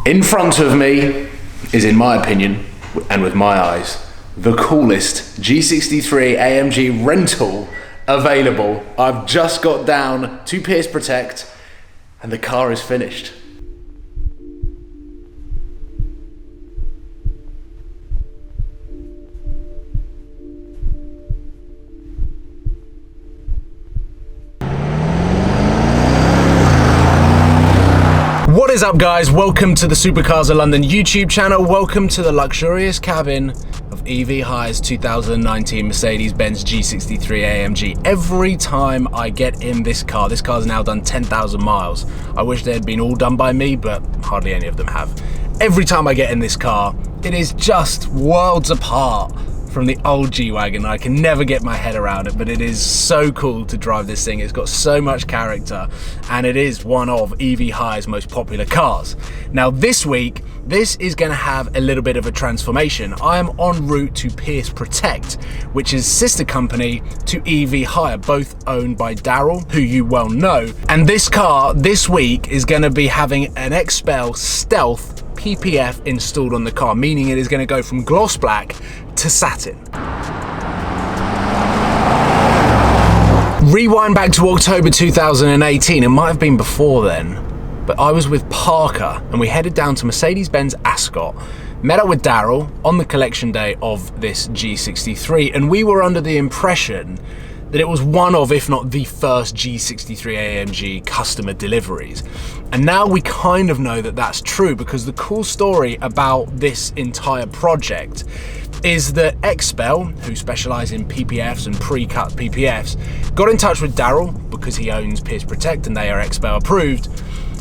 In front of me is, in my opinion, and with my eyes, the coolest G63 AMG rental available. I've just got down to Pearce Protect and the car is finished. What is up, guys? Welcome to the Supercars of London YouTube channel. Welcome to the luxurious cabin of EV High's 2019 Mercedes-Benz G63 AMG. Every time I get in this car's now done 10,000 miles. I wish they had been all done by me, but hardly any of them have. Every time I get in this car, it is just worlds apart from the old G-Wagon. I can never get my head around it, but it is so cool to drive this thing. It's got so much character, and it is one of EV High's most popular cars. Now this week, this is going to have a little bit of a transformation. I am en route to Pearce Protect, which is sister company to EV High, both owned by Daryl, who you well know. And this car this week is going to be having an Xpel Stealth PPF installed on the car, meaning it is going to go from gloss black to satin. Rewind back to October 2018, it might have been before then, but I was with Parker and we headed down to Mercedes-Benz Ascot, met up with Daryl on the collection day of this G63, and we were under the impression that it was one of, if not the first G63 AMG customer deliveries. And now we kind of know that that's true, because the cool story about this entire project is that Xpel, who specialise in PPFs and pre-cut PPFs, got in touch with Daryl, because he owns Pearce Protect and they are Xpel approved,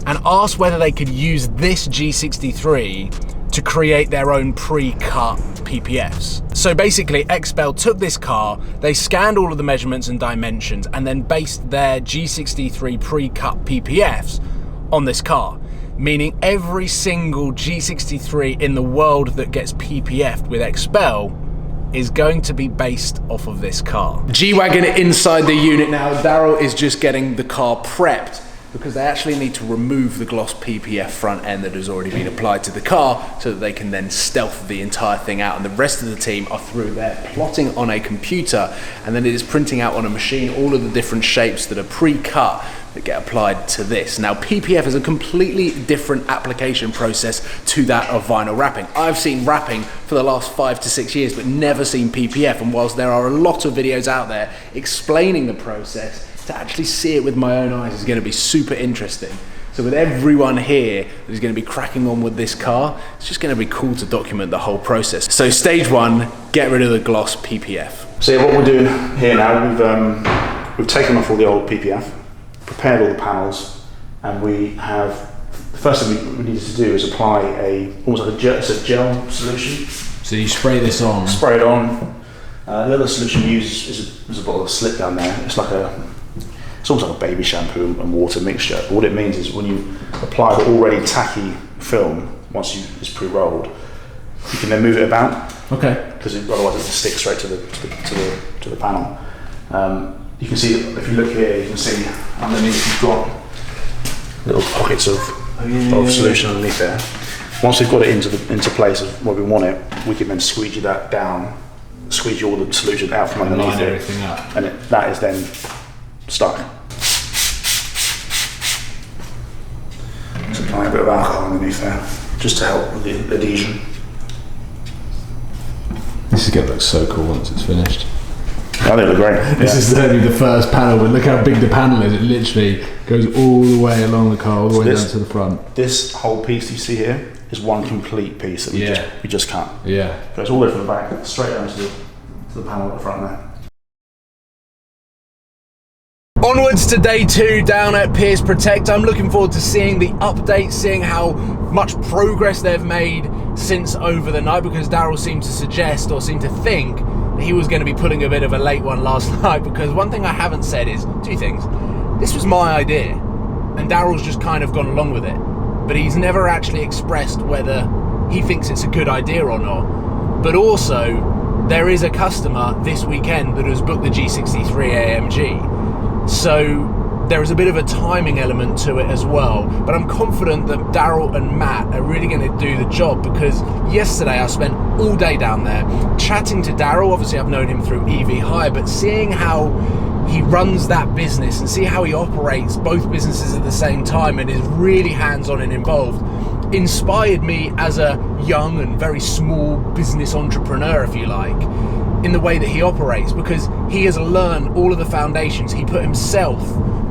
and asked whether they could use this G63 to create their own pre-cut PPFs. So basically, Xpel took this car, they scanned all of the measurements and dimensions, and then based their G63 pre-cut PPFs on this car. Meaning every single G63 in the world that gets PPF'd with Xpel is going to be based off of this car. G-Wagon inside the unit now. Daryl is just getting the car prepped, because they actually need to remove the gloss PPF front end that has already been applied to the car, so that they can then stealth the entire thing out, and the rest of the team are through there plotting on a computer, and then it is printing out on a machine all of the different shapes that are pre-cut that get applied to this. Now PPF is a completely different application process to that of vinyl wrapping. I've seen wrapping for the last 5 to 6 years, but never seen PPF, and whilst there are a lot of videos out there explaining the process, to actually see it with my own eyes is going to be super interesting. So with everyone here that is going to be cracking on with this car, it's just going to be cool to document the whole process. So stage one, get rid of the gloss PPF. So yeah, what we're doing here now, we've taken off all the old PPF, prepared all the panels, and we have, the first thing we needed to do is apply almost like a gel solution. So you spray this on? Spray it on. The other solution we use is a bottle of slip down there. It's almost like a baby shampoo and water mixture. But what it means is when you apply the already tacky film, once it's pre-rolled, you can then move it about. Okay. Because otherwise it will stick straight to the panel. You can see, if you look here, you can see underneath you've got little pockets of solution underneath there. Once we've got it into place of where we want it, we can then squeegee that down, squeegee all the solution out from underneath it, everything up. and that is then stuck. So applying a bit of alcohol underneath there, just to help with the adhesion. This is going to look so cool once it's finished. I think it look great. This is only the first panel, but look how big the panel is. It literally goes all the way along the car, all the way down to the front. This whole piece you see here is one complete piece that we just cut. Yeah. Goes all the way from the back, straight down to the panel at the front there. Onwards to day 2 down at Pearce Protect. I'm looking forward to seeing the update, seeing how much progress they've made since over the night, because Daryl seemed to suggest, or seemed to think, that he was going to be putting a bit of a late one last night, because one thing I haven't said is 2 things. This was my idea, and Daryl's just kind of gone along with it, but he's never actually expressed whether he thinks it's a good idea or not. But also, there is a customer this weekend that has booked the G63 AMG. So there is a bit of a timing element to it as well, but I'm confident that Daryl and Matt are really going to do the job, because yesterday I spent all day down there chatting to Daryl. Obviously I've known him through EV Hire, but seeing how he runs that business and see how he operates both businesses at the same time and is really hands-on and involved inspired me as a young and very small business entrepreneur, if you like, in the way that he operates, because he has learned all of the foundations. He put himself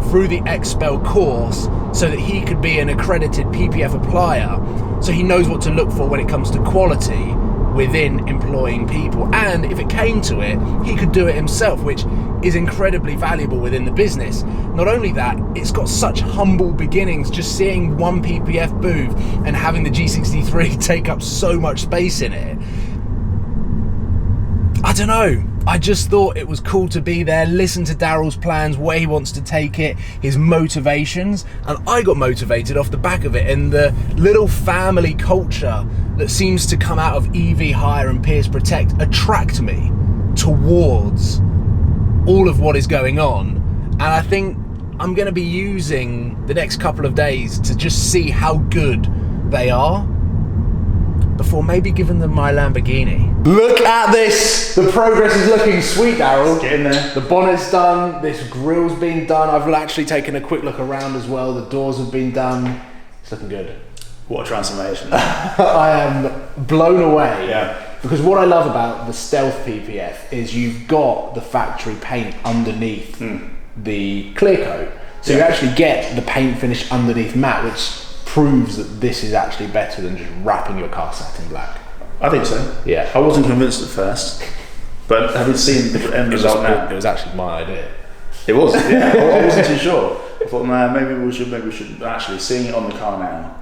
through the Xpel course so that he could be an accredited PPF applier, so he knows what to look for when it comes to quality within employing people, and if it came to it, he could do it himself, which is incredibly valuable within the business. Not only that, it's got such humble beginnings, just seeing one PPF booth and having the G63 take up so much space in it. I don't know, I just thought it was cool to be there, listen to Daryl's plans, where he wants to take it, his motivations, and I got motivated off the back of it, and the little family culture that seems to come out of EV Hire and Pearce Protect attract me towards all of what is going on. And I think I'm going to be using the next couple of days to just see how good they are before maybe giving them my Lamborghini. Look at this! The progress is looking sweet, Daryl. Get in there. The bonnet's done, this grill's been done. I've actually taken a quick look around as well. The doors have been done. It's looking good. What a transformation. I am blown away. Yeah. Because what I love about the Stealth PPF is you've got the factory paint underneath the clear coat. So you actually get the paint finish underneath matte, which proves that this is actually better than just wrapping your car satin black. I think so. Yeah. I wasn't convinced at first, but having seen the end result now. It was actually my idea. It was, yeah. I wasn't too sure. I thought, nah, maybe we should actually, seeing it on the car now,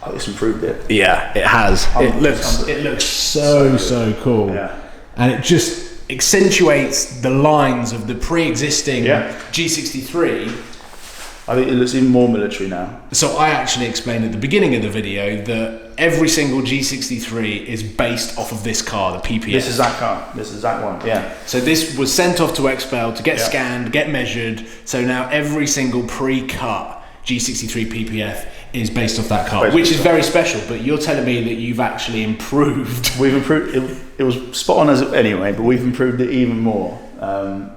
oh, it's improved it. Yeah, it has. It looks so cool. Yeah. And it just accentuates the lines of the pre-existing G63. I think it looks even more military now. So I actually explained at the beginning of the video that every single G63 is based off of this car, the PPF. This is that car. This is that one. Yeah. So this was sent off to Xpel to get scanned, get measured. So now every single pre-cut G63 PPF is based off that car, which is very special. But you're telling me that you've actually improved. We've improved. It was spot on as anyway, but we've improved it even more.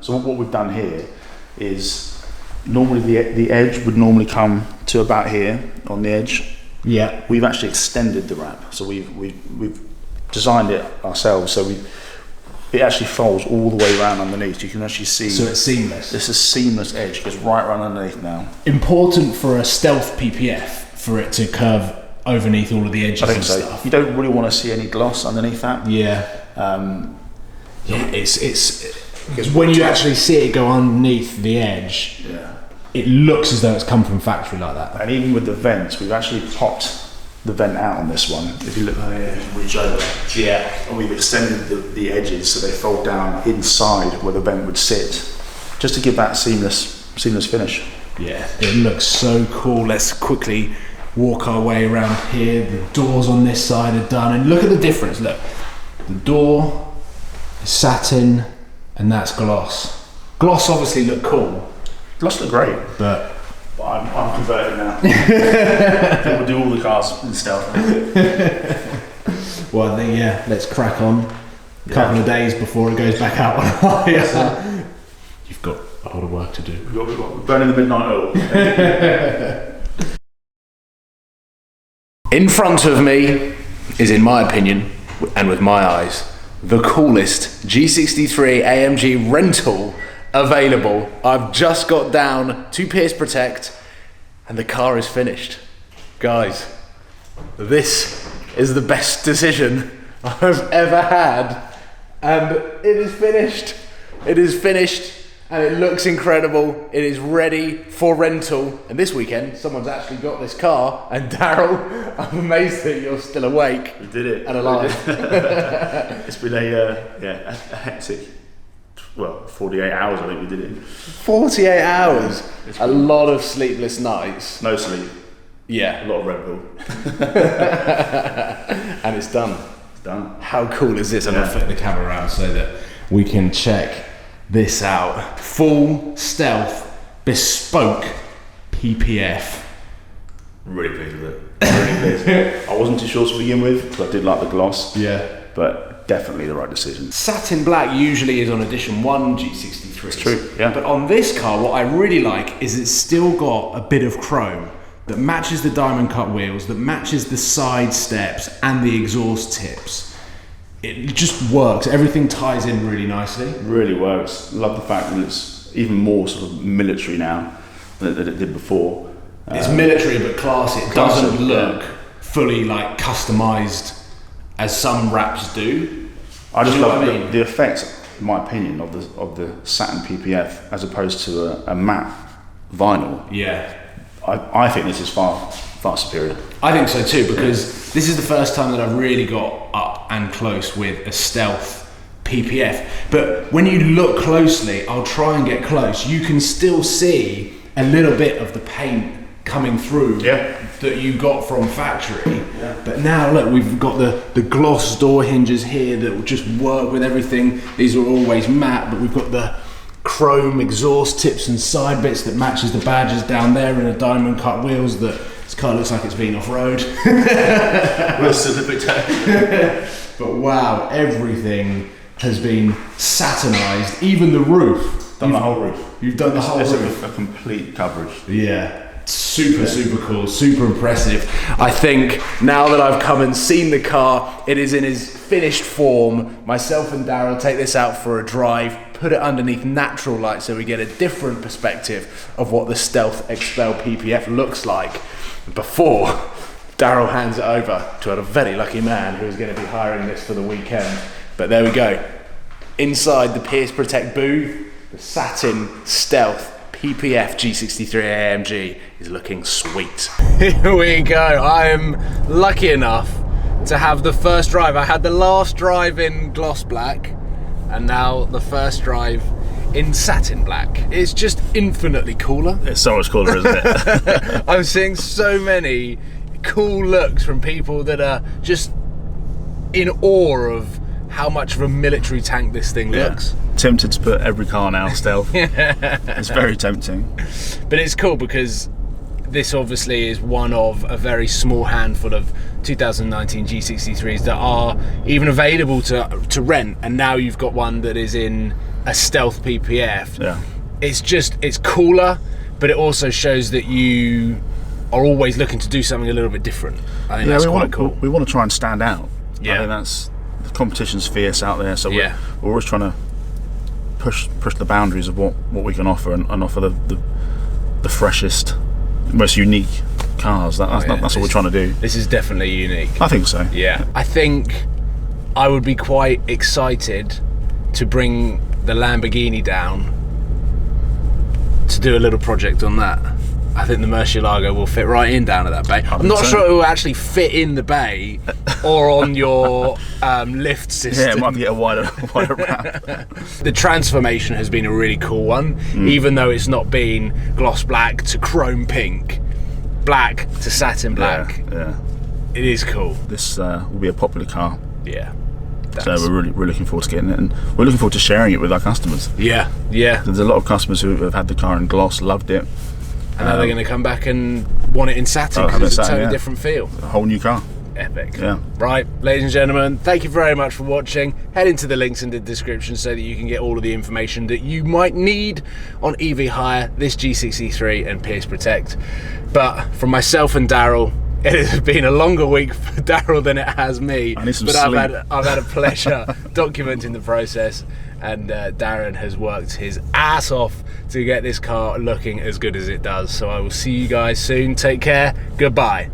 So what we've done here is, normally the edge would normally come to about here on the edge. Yeah. We've actually extended the wrap, so we've designed it ourselves, so it actually folds all the way around underneath. You can actually see. So it's seamless. It's a seamless edge. It goes right around underneath now. Important for a Stealth PPF for it to curve underneath all of the edges and stuff. You don't really want to see any gloss underneath that. Yeah. It's when you actually see it go underneath the edge, it looks as though it's come from factory like that. And even with the vents, we've actually popped the vent out on this one. If you look here, reach over. Yeah. And we've extended the edges so they fold down inside where the vent would sit, just to give that seamless finish. Yeah, it looks so cool. Let's quickly walk our way around here. The doors on this side are done, and look at the difference. Look, the door is satin, and that's gloss. Gloss obviously look cool. Gloss look great, but I'm converted now. People do all the cars in Stealth. Well, then, let's crack on. A couple of days before it goes back out on hire. You've got a lot of work to do. We're burning the midnight oil. In front of me is, in my opinion, and with my eyes, the coolest G63 AMG rental available. I've just got down to Pearce Protect and the car is finished. Guys, this is the best decision I've ever had, and it is finished. It is finished and it looks incredible. It is ready for rental, and this weekend someone's actually got this car. And Daryl, I'm amazed that you're still awake. We did it. And alive. It's been a hectic, 48 hours I think we did it. 48 hours. A lot of sleepless nights. No sleep. Yeah. A lot of Red Bull. And it's done. It's done. How cool is this? I'm going to flip the camera around so that we can check this out. Full Stealth BESPOKE PPF. Really pleased with it. Really pleased. I wasn't too sure to begin with because I did like the gloss. Yeah. But definitely the right decision. Satin black usually is on edition 1 G63. It's true, yeah. But on this car, what I really like is it's still got a bit of chrome that matches the diamond cut wheels, that matches the side steps and the exhaust tips. It just works. Everything ties in really nicely. Really works. Love the fact that it's even more sort of military now than it did before. It's military but classy. It doesn't look fully like customized as some wraps do. I just love the effect, in my opinion, of the Satin PPF as opposed to a matte vinyl. Yeah. I think this is far superior. I think so too, because this is the first time that I've really got up and close with a stealth PPF. But when you look closely, I'll try and get close, you can still see a little bit of the paint coming through that you got from factory. Yeah. But now look, we've got the gloss door hinges here that will just work with everything. These are always matte, but we've got the chrome exhaust tips and side bits that matches the badges down there, and the diamond cut wheels that this car looks like it's been off-road. We'll still a bit tight. But wow, everything has been satinized, even the roof. Done the whole roof. You've done the whole roof. A complete coverage. Yeah. Super cool, super impressive. I think now that I've come and seen the car, it is in its finished form. Myself and Daryl take this out for a drive, put it underneath natural light so we get a different perspective of what the Stealth Xpel PPF looks like before Daryl hands it over to a very lucky man who's going to be hiring this for the weekend. But there we go. Inside the Pearce Protect booth, the Satin Stealth PPF G63 AMG is looking sweet. Here we go. I am lucky enough to have the first drive. I had the last drive in gloss black and now the first drive in satin black. It's just infinitely cooler. It's so much cooler, isn't it? I'm seeing so many cool looks from people that are just in awe of how much of a military tank this thing looks. Tempted to put every car now stealth. It's very tempting. But it's cool because this obviously is one of a very small handful of 2019 G63s that are even available to rent, and now you've got one that is in a stealth PPF. Yeah. It's cooler, but it also shows that you are always looking to do something a little bit different. I think that's quite cool. We want to try and stand out. Yeah. I think that's, the competition's fierce out there, so we're always trying to push the boundaries of what we can offer and offer the freshest, most unique cars. That's what we're trying to do. This is definitely unique. I think so. Yeah. I think I would be quite excited to bring the Lamborghini down to do a little project on that. I think the Murcielago will fit right in down at that bay. I'm not sure it will actually fit in the bay or on your lift system. Yeah, it might be a wider ramp. The transformation has been a really cool one, even though it's not been gloss black to chrome pink, black to satin black. Yeah. It is cool. This will be a popular car. Yeah. So we're looking forward to getting it, and we're looking forward to sharing it with our customers. Yeah. There's a lot of customers who have had the car in gloss, loved it. And now they're going to come back and want it in satin because it's a totally different feel. A whole new car. Epic. Yeah. Right, ladies and gentlemen, thank you very much for watching. Head into the links in the description so that you can get all of the information that you might need on EV Hire, this G63 and Pearce Protect. But from myself and Daryl, it has been a longer week for Daryl than it has me. I need some but sleep. I've had a pleasure documenting the process, and Darren has worked his ass off to get this car looking as good as it does. So I will see you guys soon. Take care. Goodbye.